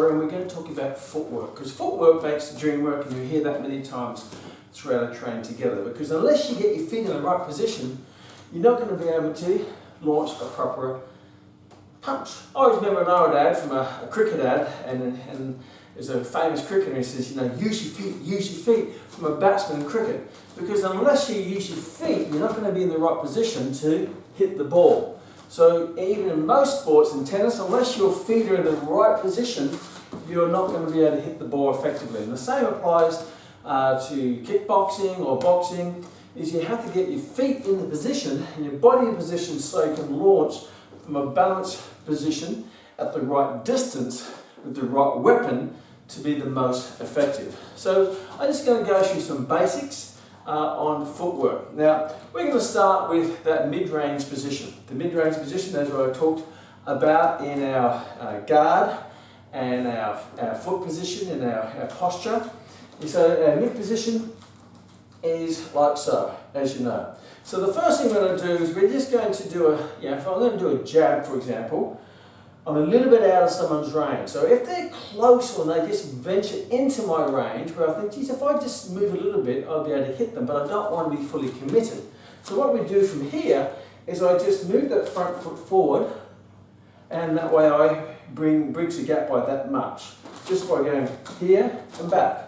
story, and we're going to talk about footwork, because footwork makes the dream work, and you hear that many times throughout a train together. Because unless you get your feet in the right position, you're not going to be able to launch a proper punch. I always remember an old ad from a cricket ad, and there's a famous cricketer who says, use your feet from a batsman in cricket. Because unless you use your feet, you're not going to be in the right position to hit the ball. So even in most sports, in tennis, unless your feet are in the right position, you're not going to be able to hit the ball effectively. And the same applies to kickboxing or boxing, is you have to get your feet in the position and your body in position so you can launch from a balanced position at the right distance with the right weapon to be the most effective. So I'm just going to go through some basics on footwork. Now, we're going to start with that mid-range position. The mid-range position, as I talked about in our guard and our foot position and our posture. So our mid position is like so, as you know. So the first thing we're going to do is we're just going to do if I'm going to do a jab, for example, I'm a little bit out of someone's range. So if they're close or they just venture into my range, where I think, geez, if I just move a little bit, I'll be able to hit them, but I don't want to be fully committed. So what we do from here is I just move that front foot forward, and that way I bridge the gap by that much, just by going here and back.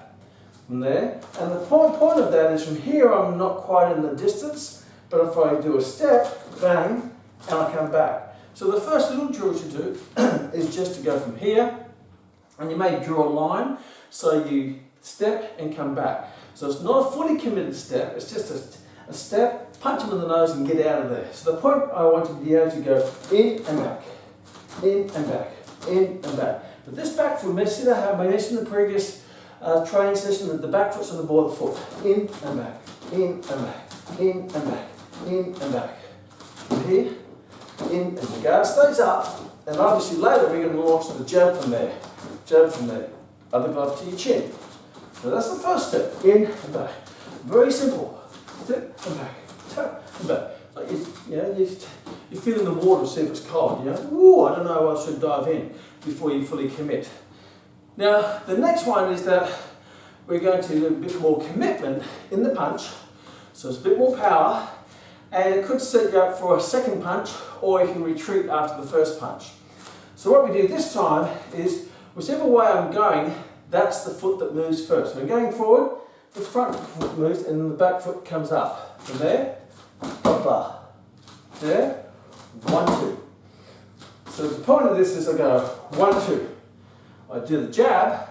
From there, and the point of that is from here I'm not quite in the distance, but if I do a step, bang, and I come back. So the first little drill to do is just to go from here, and you may draw a line, so you step and come back. So it's not a fully committed step, it's just a step, punch them in the nose and get out of there. So the point I want to be able to go in and back, in and back, in and back. But this back foot, see how I mentioned in the previous training session that the back foot's on the ball of the foot. In and back, in and back, in and back, in and back. From here, in, and the guard stays up, and obviously later we're going to launch the jab from there. Jab from there. Other glove to your chin. So that's the first step. In and back. Very simple. Step and back. Tap and back. Like you feel in the water, see if it's cold. Ooh, I don't know, I should dive in before you fully commit. Now, the next one is that we're going to do a bit more commitment in the punch. So it's a bit more power, and it could set you up for a second punch, or you can retreat after the first punch. So what we do this time is, whichever way I'm going, that's the foot that moves first. So I'm going forward, the front foot moves, and then the back foot comes up. From there, hopla. There, 1, 2. So the point of this is I go 1, 2. I do the jab,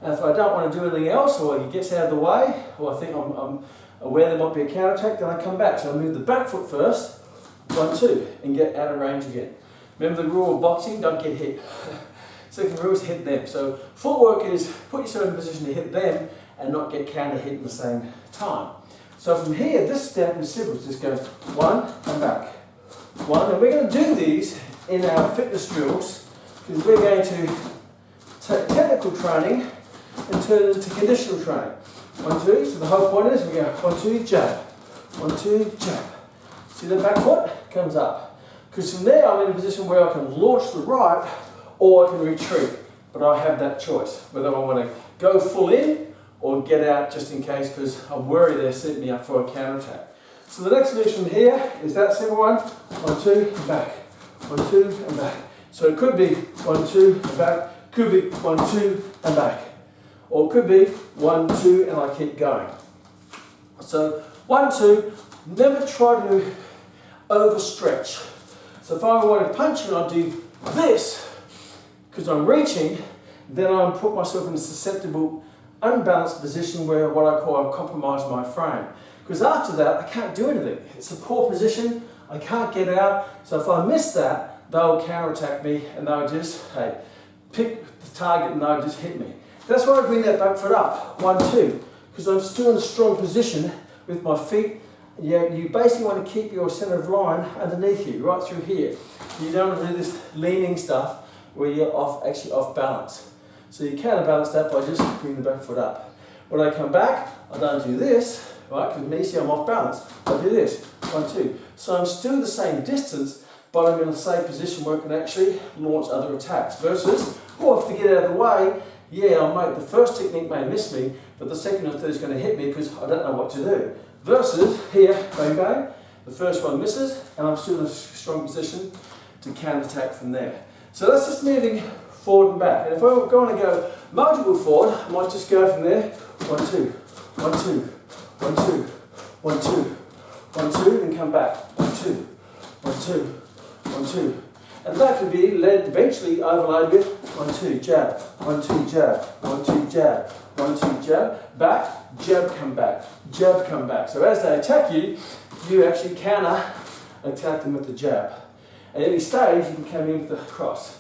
and if I don't want to do anything else, or he gets out of the way, or I think I'm aware there might be a counter attack, then I come back. So I move the back foot first, 1, 2, and get out of range again. Remember the rule of boxing, don't get hit. Second rule is hit them. So footwork is put yourself in a position to hit them and not get counter hit at the same time. So from here, this step is simple, it's just go 1 and back. 1, and we're going to do these in our fitness drills, because we're going to take technical training and turn it into conditional training. 1, 2, so the whole point is we go 1, 2, jab, 1, 2, jab. See the back foot comes up. Because from there I'm in a position where I can launch the right or I can retreat. But I have that choice, whether I want to go full in or get out just in case, because I'm worried they're setting me up for a counter attack. So the next position here is that simple one, 1, 2, and back, 1, 2, and back. So it could be 1, 2, and back, could be 1, 2, and back. Or it could be 1, 2, and I keep going. So 1, 2, never try to overstretch. So if I want to punch and I do this, because I'm reaching, then I put myself in a susceptible, unbalanced position where what I call I compromise my frame. Because after that, I can't do anything. It's a poor position, I can't get out. So if I miss that, they'll counterattack me and they'll just, pick the target and they'll just hit me. That's why I bring that back foot up, 1, 2, because I'm still in a strong position with my feet. You basically want to keep your centre of line underneath you, right through here. You don't want to do this leaning stuff where you're actually off balance. So you counterbalance that by just bringing the back foot up. When I come back, I don't do this, right, because me, see I'm off balance. I do this, 1, 2. So I'm still the same distance, but I'm in a safe position where I can actually launch other attacks. Versus, Or if to get out of the way, yeah, the first technique may miss me, but the second and third is going to hit me because I don't know what to do. Versus here, bang bang, the first one misses, and I'm still in a strong position to counter-attack from there. So that's just moving forward and back. And if I want to go multiple forward, I might just go from there, 1, 2, 1, 2, 1, 2, 1, 2, 1, 2, and come back, 1, 2, 1, 2, 1, 2. And that could be led eventually overlaid with 1, 2, jab, 1, 2, jab, 1, 2, jab, 1, 2, jab, back, jab, come back, jab, come back. So as they attack you, you actually counter-attack them with the jab. At any stage, you can come in with the cross.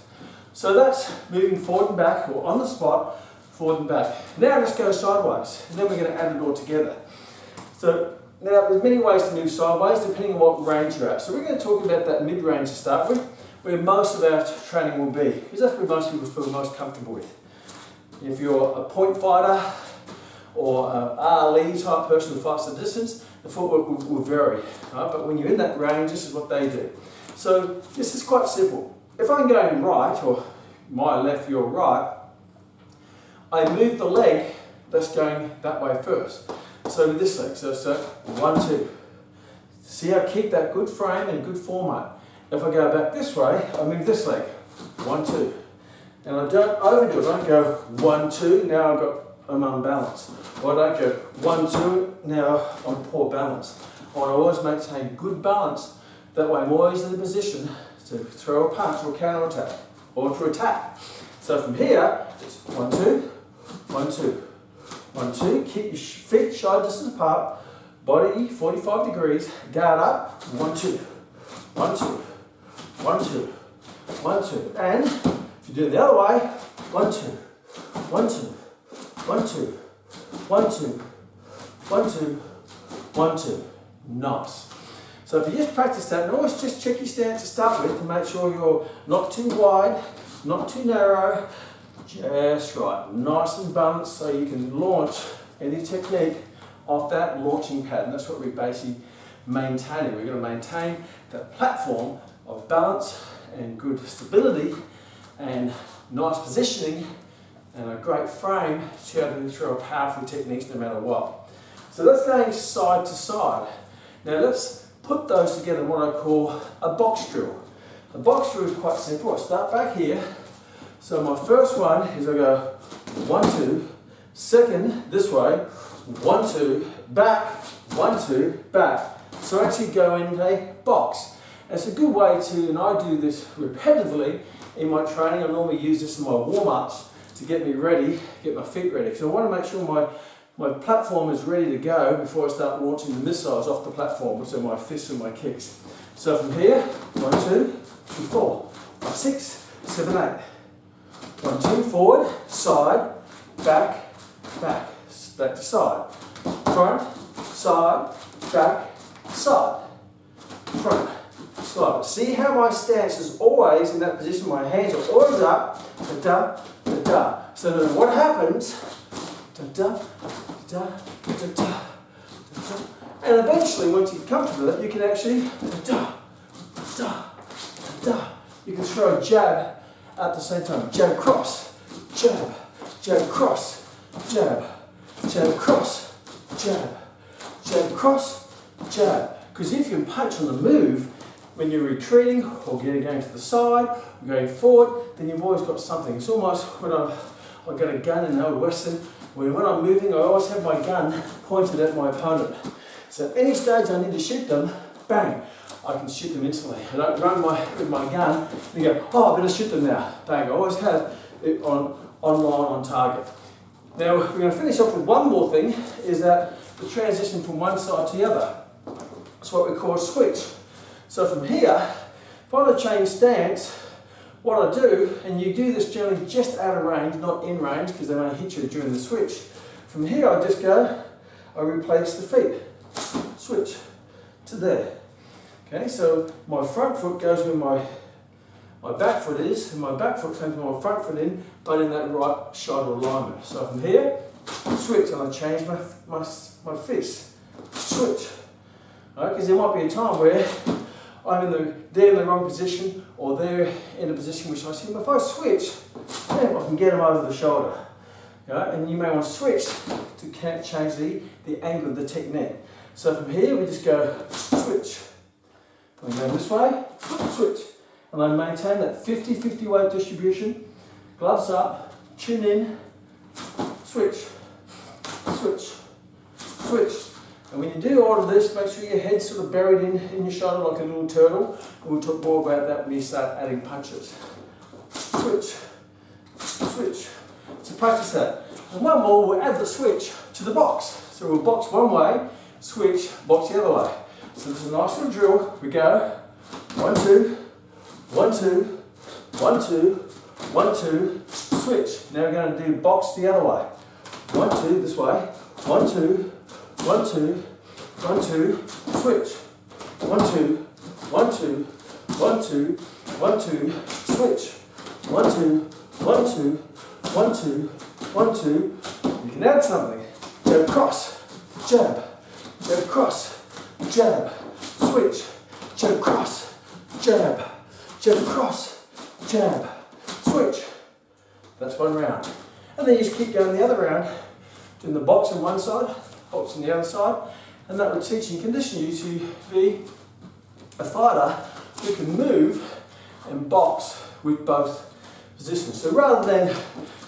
So that's moving forward and back, or on the spot, forward and back. Now let's go sideways, and then we're going to add it all together. So now there's many ways to move sideways, depending on what range you're at. So we're going to talk about that mid-range to start with, where most of our training will be, because that's where most people feel most comfortable with. If you're a point fighter or an RLE type person who fights the distance, the footwork will vary. Right? But when you're in that range, this is what they do. So this is quite simple. If I'm going right, or my left, your right, I move the leg that's going that way first. So with this leg, so 1, 2. See, I keep that good frame and good format. If I go back this way, I move this leg, 1, 2. And I don't overdo it, I don't go 1, 2, now I'm unbalanced. Or I don't go 1, 2, now I'm poor balance. I want to always maintain good balance, that way I'm always in the position to throw a punch or counter attack, or to attack. So from here, it's 1, 2, 1, 2, 1, 2, keep your feet shoulder distance apart, body 45 degrees, guard up, 1, 2, 1, 2, 1, 2, 1, 2, and if you do it the other way, 1, 2, 1, 2, 1, 2, 1, 2, 1, 2, 1, 2, nice. So if you just practice that, and always just check your stance to start with to make sure you're not too wide, not too narrow, just right, nice and balanced so you can launch any technique off that launching pattern. That's what we're basically maintaining. We're going to maintain that platform of balance and good stability and nice positioning and a great frame to be able to throw powerful techniques no matter what. So that's going side to side. Now let's put those together in what I call a box drill. A box drill is quite simple. I start back here. So my first one is I go 1, 2, second this way, 1, 2, back, 1, 2, back. So I actually go in a box. And it's a good way to, and I do this repetitively in my training. I normally use this in my warm-ups to get me ready, get my feet ready. So I want to make sure my platform is ready to go before I start launching the missiles off the platform, which are my fists and my kicks. So from here, 1, 2, 3, 4, 5, 6, 7, 8. 1, 2, forward, side, back, back, back to side. Front, side, back, side. Front, side. See how my stance is always in that position, my hands are always up, da, da, da. So then what happens, da, da, da, da, da, da, da. And eventually, once you're comfortable with it, you can actually, da, da, da, da. You can throw a jab at the same time. Jab, cross, jab, jab, cross, jab, jab, cross, jab, jab, cross, jab. Because if you can punch on the move, when you're retreating or going to the side, or going forward, then you've always got something. It's almost when I've got a gun in the old Western, when I'm moving, I always have my gun pointed at my opponent. So at any stage I need to shoot them, bang, I can shoot them instantly. I don't run with my gun and go, oh, I better shoot them now. Bang, I always have it on line, on target. Now we're going to finish off with one more thing, is that the transition from one side to the other. It's what we call a switch. So from here, if I want to change stance, what I do, and you do this generally just out of range, not in range, because they may hit you during the switch. From here I just go, I replace the feet, switch to there. Okay, so my front foot goes where my back foot is, and my back foot comes with my front foot in, but in that right shoulder alignment. So from here, switch, and I change my fist, switch. Because there might be a time where they're in the wrong position, or they're in a position which I see. If I switch, him, I can get him over the shoulder. And you may want to switch to change the angle of the technique. So from here we just go switch. And we go this way, switch. And I maintain that 50-50 weight distribution. Gloves up, chin in, switch, switch, switch. And when you do all of this, make sure your head's sort of buried in your shoulder like a little turtle. And we'll talk more about that when you start adding punches. Switch, switch. So practice that. And one more, we'll add the switch to the box. So we'll box one way, switch, box the other way. So this is a nice little drill. We go 1, 2, 1, 2, 1, 2, 1, 2, switch. Now we're going to do box the other way. 1, 2, this way. 1, 2, 1, 2, 1, 2, switch. 1, 2, 1, 2, 1, 2, 1, 2, switch. 1, 2, 1, 2, 1, 2, 1, 2. You can add something. Jab cross, jab, jab cross, jab, switch, jab cross, jab, jab cross, jab, switch. That's one round. And then you just keep going the other round, doing the box on one side, box on the other side, and that will teach and condition you to be a fighter who can move and box with both positions. So rather than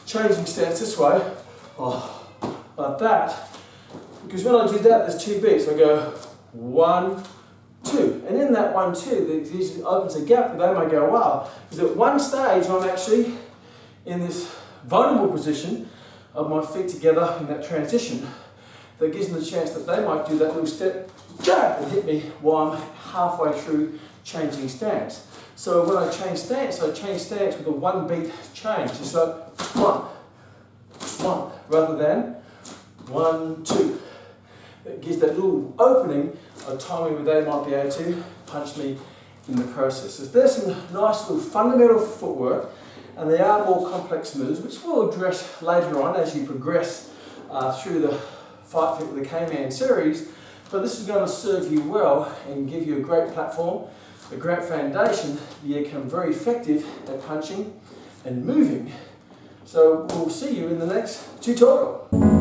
changing stance this way, like that, because when I do that, there's 2 beats. I go 1, 2, and in that 1, 2, it usually opens a gap. They may go, wow, because at one stage I'm actually in this vulnerable position of my feet together in that transition. That gives them the chance that they might do that little step, jab, and hit me while I'm halfway through changing stance. So when I change stance with a 1 beat change. It's like 1, 1, rather than 1, 2. It gives that little opening of timing where they might be able to punch me in the process. So there's some nice little fundamental footwork, and they are more complex moves, which we'll address later on as you progress through the Fight Fit with the Kman series. But this is going to serve you well and give you a great platform, a great foundation. You become very effective at punching and moving. So we'll see you in the next tutorial.